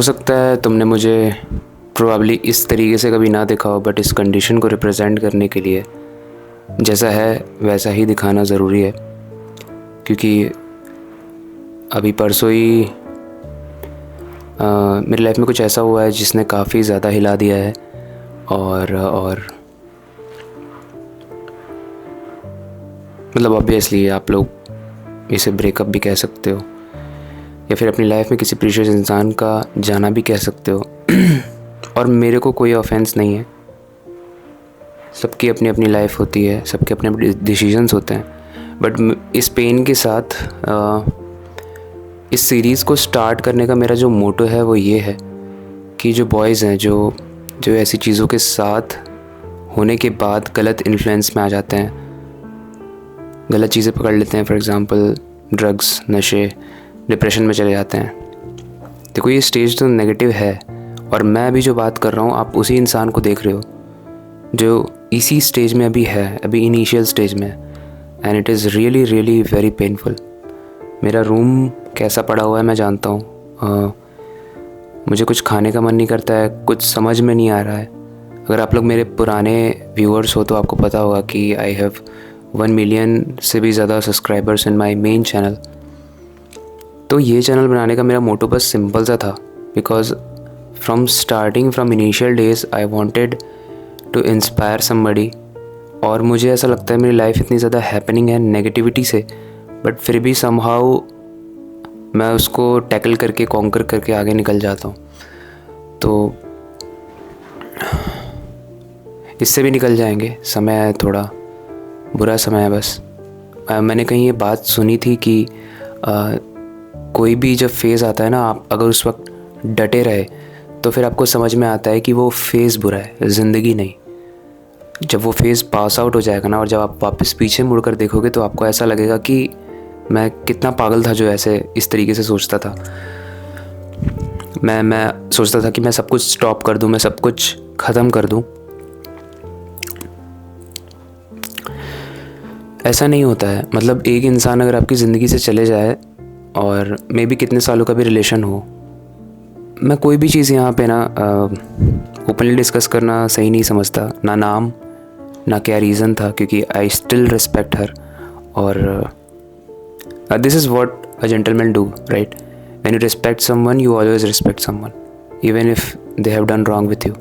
सकता है तुमने मुझे प्रोबेबली इस तरीके से कभी ना देखा हो, बट इस कंडीशन को रिप्रेजेंट करने के लिए जैसा है वैसा ही दिखाना ज़रूरी है। क्योंकि अभी परसों ही मेरी लाइफ में कुछ ऐसा हुआ है जिसने काफ़ी ज़्यादा हिला दिया है। और मतलब ऑब्वियसली आप लोग इसे ब्रेकअप भी कह सकते हो, या फिर अपनी लाइफ में किसी प्रीशियस इंसान का जाना भी कह सकते हो। और मेरे को कोई ऑफेंस नहीं है, सबकी अपनी अपनी लाइफ होती है, सबके अपने अपने डिसीजंस होते हैं। बट इस पेन के साथ इस सीरीज़ को स्टार्ट करने का मेरा जो मोटो है वो ये है कि जो बॉयज़ हैं जो ऐसी चीज़ों के साथ होने के बाद गलत इन्फ्लुएंस में आ जाते हैं, गलत चीज़ें पकड़ लेते हैं, फॉर एग्ज़ाम्पल ड्रग्स, नशे, डिप्रेशन में चले जाते हैं। देखो ये स्टेज तो नेगेटिव है, और मैं अभी जो बात कर रहा हूँ आप उसी इंसान को देख रहे हो जो इसी स्टेज में अभी है, अभी इनिशियल स्टेज में है। And it is really really very painful. मेरा रूम कैसा पड़ा हुआ है मैं जानता हूँ। मुझे कुछ खाने का मन नहीं करता है, कुछ समझ में नहीं आ रहा है। अगर आप लोग मेरे पुराने व्यूअर्स हो तो आपको पता होगा कि आई हैव 1 मिलियन से भी ज़्यादा subscribers in my main channel. तो ये चैनल बनाने का मेरा मोटो बस सिंपल सा था, because from initial days I wanted to inspire somebody. और मुझे ऐसा लगता है मेरी लाइफ इतनी ज़्यादा हैपनिंग है नेगेटिविटी से, बट फिर भी समहाउ मैं उसको टैकल करके कॉन्कर करके आगे निकल जाता हूँ। तो इससे भी निकल जाएंगे, समय है, थोड़ा बुरा समय है बस। मैंने कहीं ये बात सुनी थी कि कोई भी जब फेज़ आता है ना, आप अगर उस वक्त डटे रहे तो फिर आपको समझ में आता है कि वो फेज़ बुरा है, ज़िंदगी नहीं। जब वो फेज़ पास आउट हो जाएगा ना, और जब आप वापस पीछे मुड़कर देखोगे तो आपको ऐसा लगेगा कि मैं कितना पागल था जो ऐसे इस तरीके से सोचता था। मैं सोचता था कि मैं सब कुछ स्टॉप कर दूं, मैं सब कुछ ख़त्म कर दूं। ऐसा नहीं होता है। मतलब एक इंसान अगर आपकी ज़िंदगी से चले जाए, और मे बी कितने सालों का भी रिलेशन हो, मैं कोई भी चीज़ यहाँ पे ना ओपनली डिस्कस करना सही नहीं समझता, ना नाम ना क्या रीज़न था, क्योंकि आई स्टिल रिस्पेक्ट हर। और this is what a gentleman do, right? When you respect someone you always respect someone even if they have done wrong with you.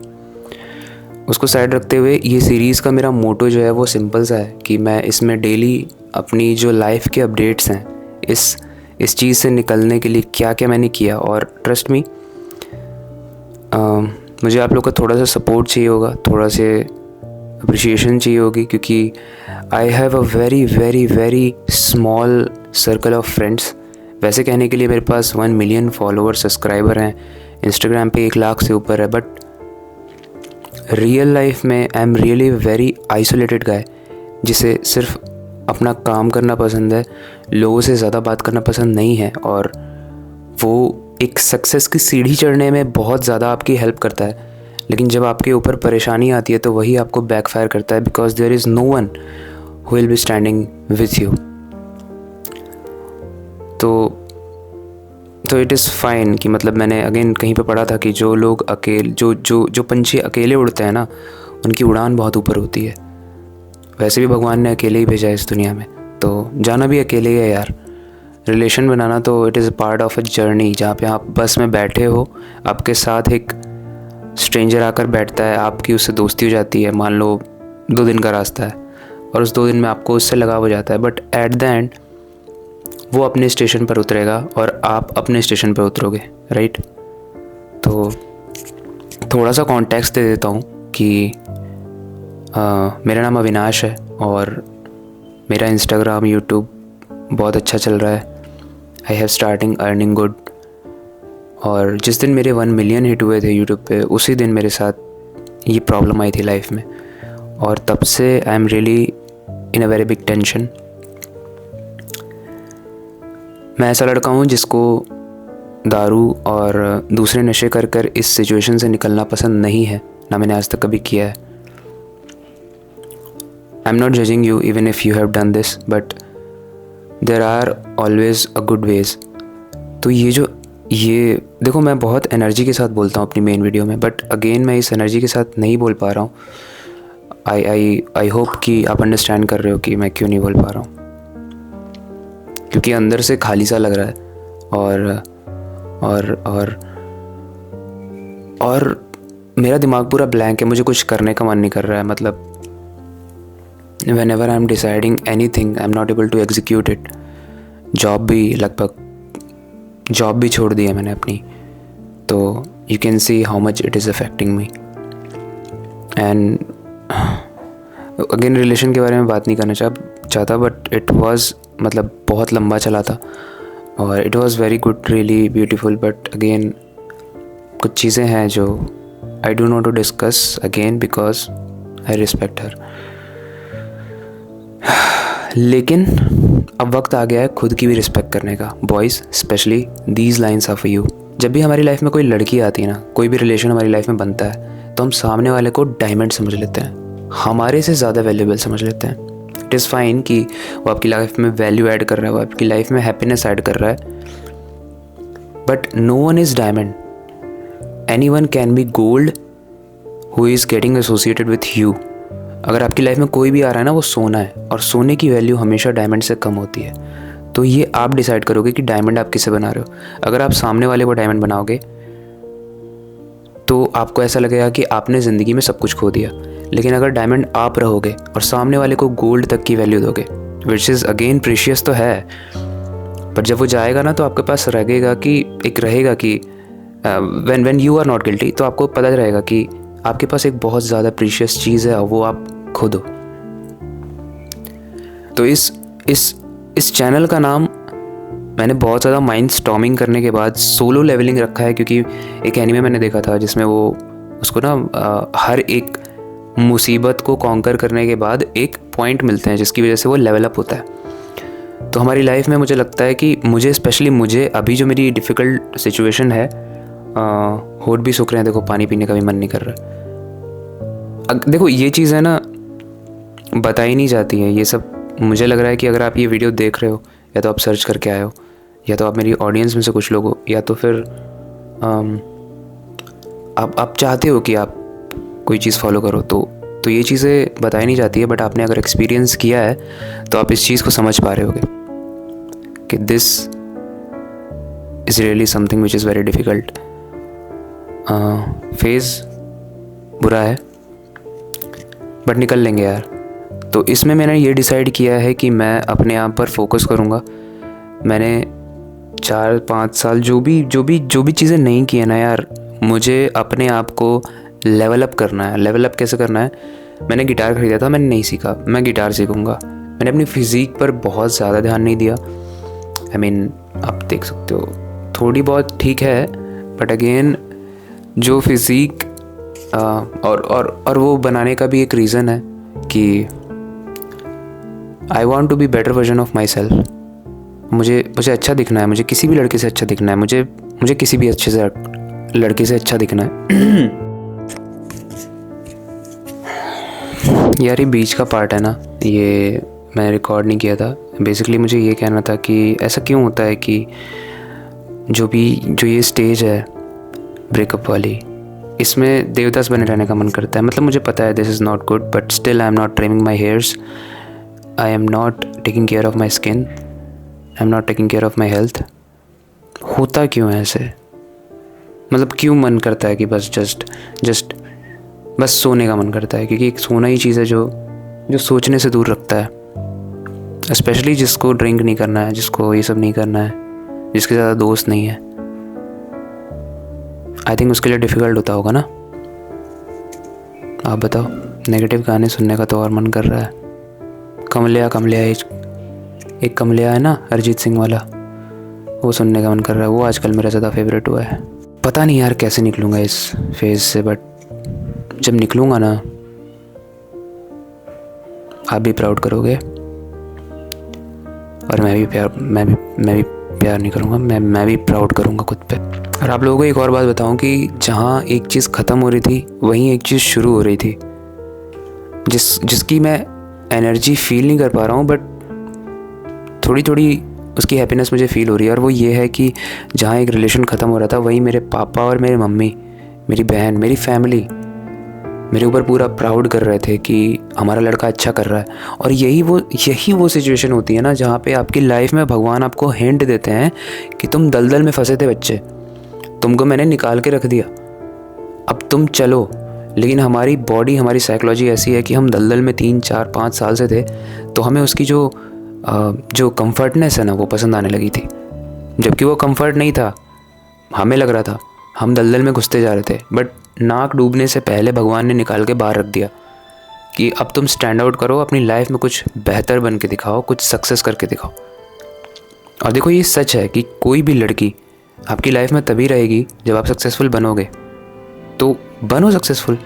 उसको साइड रखते हुए ये सीरीज़ का मेरा मोटो जो है वो सिंपल सा है कि मैं इसमें डेली अपनी जो लाइफ के अपडेट्स हैं, इस चीज़ से निकलने के लिए क्या क्या मैंने किया। और ट्रस्ट मी, मुझे आप लोग का थोड़ा सा सपोर्ट चाहिए होगा, थोड़ा से अप्रिशिएशन चाहिए होगी, क्योंकि I have a very very very small circle of friends. वैसे कहने के लिए मेरे पास 1 मिलियन फॉलोअर सब्सक्राइबर हैं, इंस्टाग्राम पे 1 लाख से ऊपर है, बट रियल लाइफ में I am really very isolated guy, जिसे सिर्फ अपना काम करना पसंद है, लोगों से ज़्यादा बात करना पसंद नहीं है। और वो एक सक्सेस की सीढ़ी चढ़ने में बहुत ज़्यादा आपकी हेल्प करता है, लेकिन जब आपके ऊपर परेशानी आती है तो वही आपको बैकफायर करता है, because there is no one who will be standing with you. तो इट इज़ फाइन कि मतलब मैंने अगेन कहीं पे पढ़ा था कि जो लोग जो पंछी अकेले उड़ते हैं ना, उनकी उड़ान बहुत ऊपर होती है। वैसे भी भगवान ने अकेले ही भेजा है इस दुनिया में, तो जाना भी अकेले ही है यार। रिलेशन बनाना तो it is a part of a journey, जहाँ पे आप बस में बैठे हो, आपके साथ एक स्ट्रेंजर आकर बैठता है, आपकी उससे दोस्ती हो जाती है। मान लो 2 दिन का रास्ता है और उस 2 दिन में आपको उससे लगाव हो जाता है, बट एट द एंड वो अपने स्टेशन पर उतरेगा और आप अपने स्टेशन पर उतरोगे, राइट? तो थोड़ा सा कॉन्टेक्स्ट दे देता हूँ कि मेरा नाम अविनाश है और मेरा इंस्टाग्राम, यूट्यूब बहुत अच्छा चल रहा है। I have starting earning good. और जिस दिन मेरे 1 मिलियन हिट हुए थे यूट्यूब पे, उसी दिन मेरे साथ ये प्रॉब्लम आई थी लाइफ में, और तब से आई am really in a very big tension. मैं ऐसा लड़का हूँ जिसको दारू और दूसरे नशे कर कर इस सिचुएशन से निकलना पसंद नहीं है, ना मैंने आज तक कभी किया है। I am not judging you even if you have done this, but there are always a good ways. तो ये जो ये देखो, मैं बहुत एनर्जी के साथ बोलता हूँ अपनी मेन वीडियो में, बट अगेन मैं इस एनर्जी के साथ नहीं बोल पा रहा हूँ। आई होप कि आप अंडरस्टैंड कर रहे हो कि मैं क्यों नहीं बोल पा रहा हूँ, क्योंकि अंदर से खाली सा लग रहा है और मेरा दिमाग पूरा ब्लैंक है, मुझे कुछ करने का मन नहीं कर रहा है। मतलब whenever I'm deciding anything I'm not able to execute it। Job भी छोड़ दी है मैंने अपनी, तो you can see how much it is affecting me। and again relation के बारे में बात नहीं करना चाहता, बट इट वाज मतलब बहुत लंबा चला था और it was very good, really beautiful, but again कुछ चीज़ें हैं जो I do not to discuss again because I respect her. लेकिन अब वक्त आ गया है खुद की भी रिस्पेक्ट करने का। Boys specially these lines are for you. जब भी हमारी लाइफ में कोई लड़की आती है ना, कोई भी रिलेशन हमारी लाइफ में बनता है, तो हम सामने वाले को डायमंड समझ लेते हैं, हमारे से ज़्यादा वैल्यूएबल समझ लेते हैं। इट इज़ फाइन कि वो आपकी लाइफ में वैल्यू ऐड कर रहा है, वो आपकी लाइफ में हैप्पीनेस ऐड कर रहा है, but no one is diamond. Any one can be gold who is getting associated with you. अगर आपकी लाइफ में कोई भी आ रहा है ना, वो सोना है, और सोने की वैल्यू हमेशा डायमंड से कम होती है। तो ये आप डिसाइड करोगे कि डायमंड आप किसे बना रहे हो। अगर आप सामने वाले को डायमंड बनाओगे तो आपको ऐसा लगेगा कि आपने ज़िंदगी में सब कुछ खो दिया। लेकिन अगर डायमंड आप रहोगे और सामने वाले को गोल्ड तक की वैल्यू दोगे, विच इज़ अगेन प्रीशियस तो है, पर जब वो जाएगा ना तो आपके पास रहेगा कि when you are not guilty, तो आपको पता रहेगा कि आपके पास एक बहुत ज़्यादा प्रीशियस चीज़ है और वो आप खो दो। तो इस चैनल का नाम मैंने बहुत ज़्यादा माइंड स्टॉर्मिंग करने के बाद सोलो लेवलिंग रखा है, क्योंकि एक एनीमे मैंने देखा था जिसमें वो उसको ना हर एक मुसीबत को कॉन्कर करने के बाद एक पॉइंट मिलते हैं जिसकी वजह से वो लेवल अप होता है। तो हमारी लाइफ में मुझे लगता है कि मुझे अभी जो मेरी डिफ़िकल्ट सिचुएशन है, होठ भी सूख रहे हैं, देखो पानी पीने का भी मन नहीं कर रहा। देखो ये चीज़ है ना, बताई नहीं जाती है ये सब। मुझे लग रहा है कि अगर आप ये वीडियो देख रहे हो, या तो आप सर्च करके आए हो, या तो आप मेरी ऑडियंस में से कुछ लोग हो, या तो फिर आप चाहते हो कि आप कोई चीज़ फॉलो करो, तो ये चीज़ें बताई नहीं जाती है। बट आपने अगर एक्सपीरियंस किया है तो आप इस चीज़ को समझ पा रहे होगे कि this is really something which is very difficult. Phase बुरा है बट निकल लेंगे यार। तो इसमें मैंने ये डिसाइड किया है कि मैं अपने आप पर फोकस करूँगा। मैंने 4-5 साल जो भी चीज़ें नहीं की है ना यार, मुझे अपने आप को लेवल अप करना है। लेवल अप कैसे करना है? मैंने गिटार ख़रीदा था, मैंने नहीं सीखा, मैं गिटार सीखूँगा। मैंने अपनी फ़िज़ीक पर बहुत ज़्यादा ध्यान नहीं दिया। आई मीन आप देख सकते हो थोड़ी बहुत ठीक है, बट अगेन जो फिज़ीक और वो बनाने का भी एक रीज़न है कि I want to be better version of myself. मुझे अच्छा दिखना है, मुझे किसी भी लड़के से अच्छा दिखना है, मुझे किसी भी अच्छे से लड़के से अच्छा दिखना है। यार ये बीच का पार्ट है ना, ये मैंने रिकॉर्ड नहीं किया था। बेसिकली मुझे ये कहना था कि ऐसा क्यों होता है कि जो ये स्टेज है ब्रेकअप वाली, इसमें देवदास बने रहने का मन करता है। मतलब मुझे पता है this is not good, but still I am not trimming my hairs, I am not taking care of my skin, I am not taking care of my health. होता क्यों है ऐसे? मतलब क्यों मन करता है कि बस सोने का मन करता है? क्योंकि एक सोना ही चीज़ है जो सोचने से दूर रखता है। स्पेशली जिसको ड्रिंक नहीं करना है, जिसको ये सब नहीं करना है, जिसके ज़्यादा दोस्त नहीं है, आई थिंक उसके लिए डिफ़िकल्ट होता होगा ना। आप बताओ, नेगेटिव गाने सुनने का तो और मन कर रहा है। कमलिया एक कमलिया है ना अरिजीत सिंह वाला, वो सुनने का मन कर रहा है। वो आजकल मेरा ज़्यादा फेवरेट हुआ है। पता नहीं यार कैसे निकलूँगा इस फेज़ से, बट जब निकलूँगा ना आप भी प्राउड करोगे, और मैं भी प्यार नहीं करूँगा, मैं भी प्राउड करूँगा खुद पे। और आप लोगों को एक और बात बताऊँ कि जहाँ एक चीज़ ख़त्म हो रही थी वहीं एक चीज़ शुरू हो रही थी, जिसकी मैं एनर्जी फील नहीं कर पा रहा हूँ, बट थोड़ी उसकी हैप्पीनेस मुझे फ़ील हो रही है। और वो ये है कि जहाँ एक रिलेशन ख़त्म हो रहा था, वहीं मेरे पापा और मेरी मम्मी, मेरी बहन, मेरी फैमिली मेरे ऊपर पूरा प्राउड कर रहे थे कि हमारा लड़का अच्छा कर रहा है। और यही वो सिचुएशन होती है ना, जहाँ पे आपकी लाइफ में भगवान आपको हिंट देते हैं कि तुम दलदल में फंसे थे बच्चे, तुमको मैंने निकाल के रख दिया, अब तुम चलो। लेकिन हमारी बॉडी, हमारी साइकोलॉजी ऐसी है कि हम दलदल में 3, 4, 5 साल से थे, तो हमें उसकी जो कंफर्टनेस है ना, वो पसंद आने लगी थी, जबकि वो कंफर्ट नहीं था। हमें लग रहा था हम दलदल में घुसते जा रहे थे, बट नाक डूबने से पहले भगवान ने निकाल के बाहर रख दिया कि अब तुम स्टैंड आउट करो, अपनी लाइफ में कुछ बेहतर बन के दिखाओ, कुछ सक्सेस करके दिखाओ। और देखो, ये सच है कि कोई भी लड़की आपकी लाइफ में तभी रहेगी जब आप सक्सेसफुल बनोगे। तो बनो successful.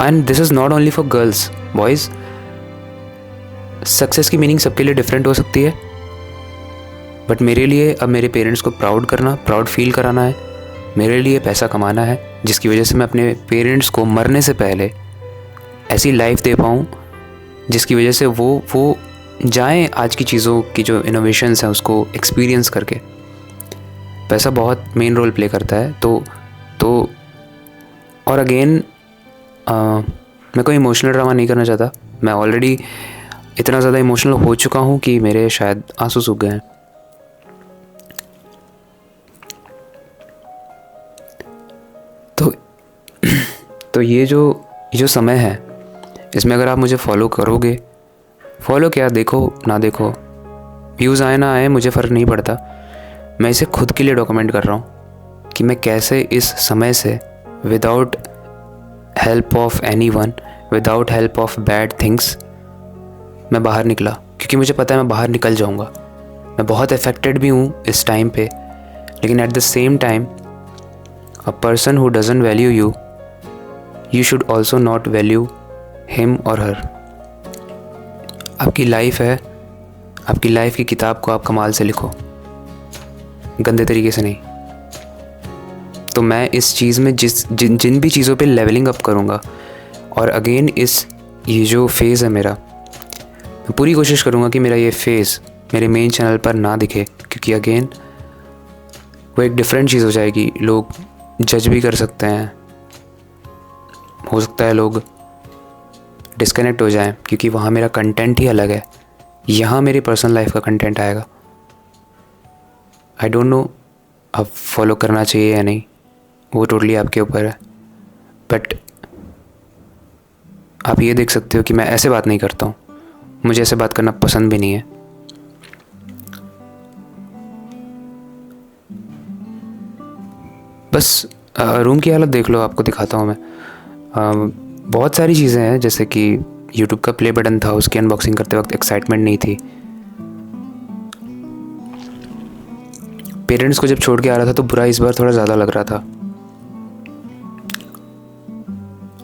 And this is not only for girls, boys. Success की मीनिंग सबके लिए डिफरेंट हो सकती है, बट मेरे लिए अब मेरे पेरेंट्स को प्राउड फील कराना है। मेरे लिए पैसा कमाना है, जिसकी वजह से मैं अपने पेरेंट्स को मरने से पहले ऐसी लाइफ दे पाऊँ जिसकी वजह से वो जाएं आज की चीज़ों की जो इनोवेशंस हैं उसको एक्सपीरियंस करके। पैसा बहुत मेन रोल प्ले करता है। तो और अगेन मैं कोई इमोशनल ड्रामा नहीं करना चाहता। मैं ऑलरेडी इतना ज़्यादा इमोशनल हो चुका हूँ कि मेरे शायद आंसू सूख गए हैं। तो ये जो समय है, इसमें अगर आप मुझे फॉलो करोगे, फॉलो क्या, देखो ना देखो, व्यूज़ आए ना आए, मुझे फ़र्क नहीं पड़ता। मैं इसे खुद के लिए डॉक्यूमेंट कर रहा हूँ कि मैं कैसे इस समय से without help of anyone, without help of bad things मैं बाहर निकला। क्योंकि मुझे पता है मैं बाहर निकल जाऊँगा। मैं बहुत अफेक्टेड भी हूँ इस टाइम पे, लेकिन at the same time a person who doesn't value you, you should also not value him और हर। आपकी लाइफ है, आपकी लाइफ की किताब को आप कमाल से लिखो, गंदे तरीके से नहीं। तो मैं इस चीज़ में जिन भी चीज़ों पे लेवलिंग अप करूँगा, और अगेन ये जो फेज़ है मेरा, मैं पूरी कोशिश करूँगा कि मेरा ये फेज़ मेरे मेन चैनल पर ना दिखे, क्योंकि अगेन वो एक डिफरेंट चीज़ हो जाएगी। लोग जज भी कर सकते हैं, हो सकता है लोग डिस्कनेक्ट हो जाएं, क्योंकि वहाँ मेरा कंटेंट ही अलग है, यहाँ मेरी पर्सनल लाइफ का कंटेंट आएगा। आई डोंट नो अब फॉलो करना चाहिए या नहीं, वो टोटली आपके ऊपर है। बट आप ये देख सकते हो कि मैं ऐसे बात नहीं करता हूँ, मुझे ऐसे बात करना पसंद भी नहीं है। बस रूम की हालत देख लो, आपको दिखाता हूँ मैं। बहुत सारी चीज़ें हैं, जैसे कि यूट्यूब का प्ले बटन था, उसकी अनबॉक्सिंग करते वक्त एक्साइटमेंट नहीं थी। पेरेंट्स को जब छोड़ के आ रहा था तो बुरा इस बार थोड़ा ज़्यादा लग रहा था।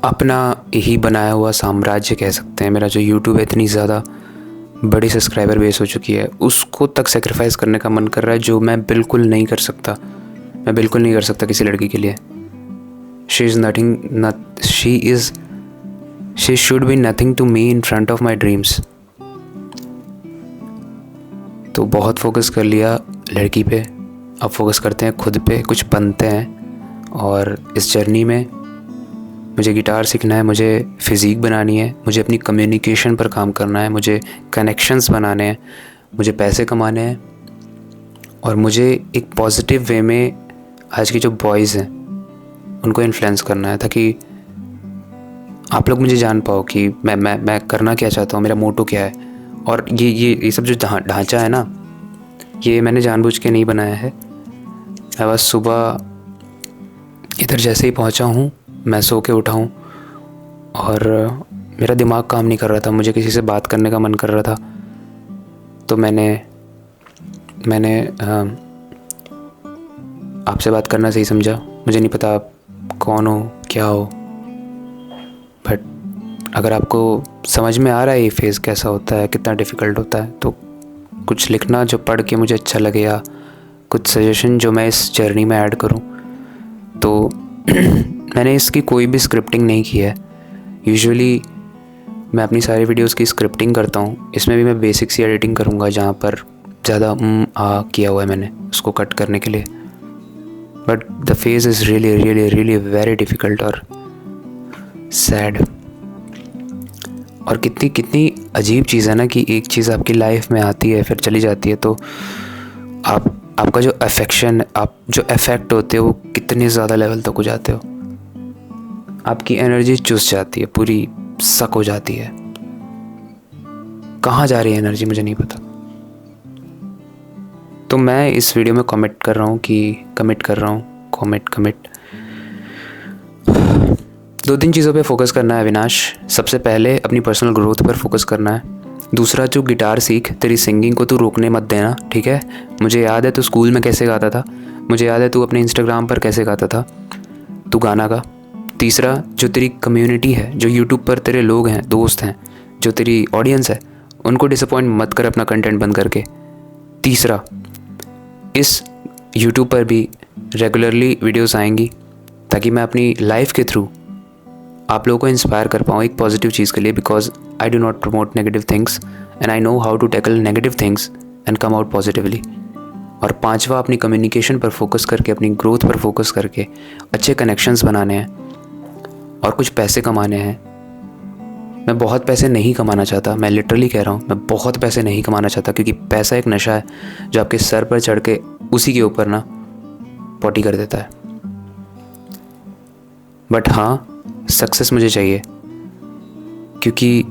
अपना ही बनाया हुआ साम्राज्य कह सकते हैं, मेरा जो यूट्यूब है, इतनी ज़्यादा बड़ी सब्सक्राइबर बेस हो चुकी है, उसको तक सेक्रीफाइस करने का मन कर रहा है, जो मैं बिल्कुल नहीं कर सकता। मैं बिल्कुल नहीं कर सकता किसी लड़की के लिए। she should be nothing to me in front of my dreams। तो बहुत फोकस कर लिया लड़की पे, अब फोकस करते हैं खुद पे, कुछ बनते हैं। और इस जर्नी में मुझे गिटार सीखना है, मुझे फिज़ीक बनानी है, मुझे अपनी कम्युनिकेशन पर काम करना है, मुझे कनेक्शंस बनाने हैं, मुझे पैसे कमाने हैं, और मुझे एक पॉजिटिव वे में आज के जो बॉयज़ हैं उनको इन्फ्लुएंस करना है, ताकि आप लोग मुझे जान पाओ कि मैं करना क्या चाहता हूँ, मेरा मोटो क्या है। और ये सब जो ढांचा है ना, ये मैंने जानबूझ के नहीं बनाया है। मैं बस सुबह इधर जैसे ही पहुँचा हूँ, मैं सो के उठा हूँ और मेरा दिमाग काम नहीं कर रहा था, मुझे किसी से बात करने का मन कर रहा था। तो मैंने आपसे बात करना सही समझा। मुझे नहीं पता आप कौन हो, क्या हो, बट अगर आपको समझ में आ रहा है ये फेज़ कैसा होता है, कितना डिफ़िकल्ट होता है, तो कुछ लिखना जो पढ़ के मुझे अच्छा लगे, या कुछ सजेशन जो मैं इस जर्नी में ऐड करूं। तो मैंने इसकी कोई भी स्क्रिप्टिंग नहीं की है। यूजुअली मैं अपनी सारी वीडियोस की स्क्रिप्टिंग करता हूं, इसमें भी मैं बेसिक सी एडिटिंग करूंगा, जहां पर ज़्यादा आ किया हुआ है मैंने उसको कट करने के लिए, but the phase is really really really very difficult और सैड। और कितनी कितनी अजीब चीज़ है ना कि एक चीज़ आपकी लाइफ में आती है फिर चली जाती है, तो आपका जो अफेक्शन, आप जो अफेक्ट होते हो वो कितने ज़्यादा लेवल तक हो जाते हो, आपकी एनर्जी चुस जाती है, पूरी सक हो जाती है। कहाँ जा रही है एनर्जी मुझे नहीं पता। तो मैं इस वीडियो में कमिट कर रहा हूँ 2-3 चीज़ों पे फोकस करना है अविनाश। सबसे पहले अपनी पर्सनल ग्रोथ पर फोकस करना है। दूसरा, जो गिटार सीख, तेरी सिंगिंग को तू रोकने मत देना, ठीक है। मुझे याद है तू स्कूल में कैसे गाता था, मुझे याद है तू अपने इंस्टाग्राम पर कैसे गाता था, तू गाना गा। तीसरा, जो तेरी कम्युनिटी है, जो यूट्यूब पर तेरे लोग हैं, दोस्त हैं, जो तेरी ऑडियंस है, उनको डिसअपॉइंट मत कर अपना कंटेंट बंद करके। तीसरा, इस यूट्यूब पर भी रेगुलरली वीडियोस आएंगी ताकि मैं अपनी लाइफ के थ्रू आप लोगों को इंस्पायर कर पाऊँ एक पॉजिटिव चीज़ के लिए, because I do not promote negative things and I know how to tackle negative things and come out positively. और पांचवा, अपनी कम्युनिकेशन पर फोकस करके, अपनी ग्रोथ पर फोकस करके अच्छे कनेक्शंस बनाने हैं और कुछ पैसे कमाने हैं। मैं बहुत पैसे नहीं कमाना चाहता, मैं लिटरली कह रहा हूँ, मैं बहुत पैसे नहीं कमाना चाहता, क्योंकि पैसा एक नशा है जो आपके सर पर चढ़ के उसी के ऊपर ना पॉटी कर देता है। बट हाँ, सक्सेस मुझे चाहिए, क्योंकि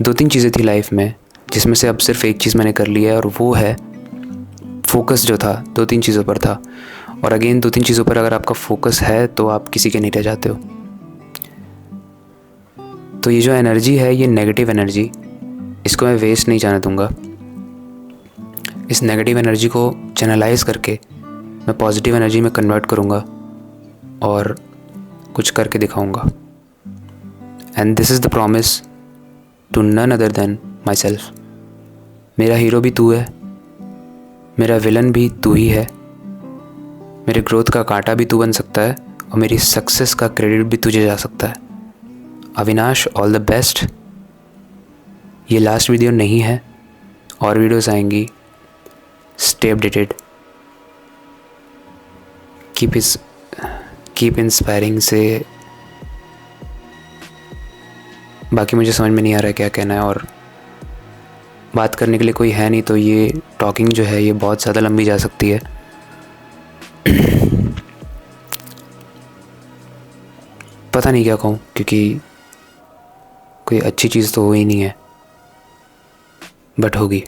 2-3 चीज़ें थी लाइफ में जिसमें से अब सिर्फ एक चीज़ मैंने कर ली है, और वो है फोकस जो था 2-3 चीज़ों पर था। और अगेन 2-3 चीज़ों पर अगर आपका फोकस है तो आप किसी के नहीं रह जाते हो। तो ये जो एनर्जी है, ये नेगेटिव एनर्जी, इसको मैं वेस्ट नहीं जाने दूंगा। इस नेगेटिव एनर्जी को चैनलाइज करके मैं पॉजिटिव एनर्जी में कन्वर्ट करूँगा और कुछ करके दिखाऊंगा। And this is the promise to none other than myself. मेरा हीरो भी तू है, मेरा विलन भी तू ही है, मेरे ग्रोथ का कांटा भी तू बन सकता है, और मेरी सक्सेस का क्रेडिट भी तुझे जा सकता है। Avinash, all the best. ये लास्ट वीडियो नहीं है, और वीडियोस आएंगी। स्टे अपडेटेड, कीप इंस्पायरिंग से। बाकी मुझे समझ में नहीं आ रहा है क्या कहना है, और बात करने के लिए कोई है नहीं, तो ये टॉकिंग जो है ये बहुत ज़्यादा लंबी जा सकती है। पता नहीं क्या कहूँ, क्योंकि कोई अच्छी चीज़ तो हो ही नहीं है, बट होगी।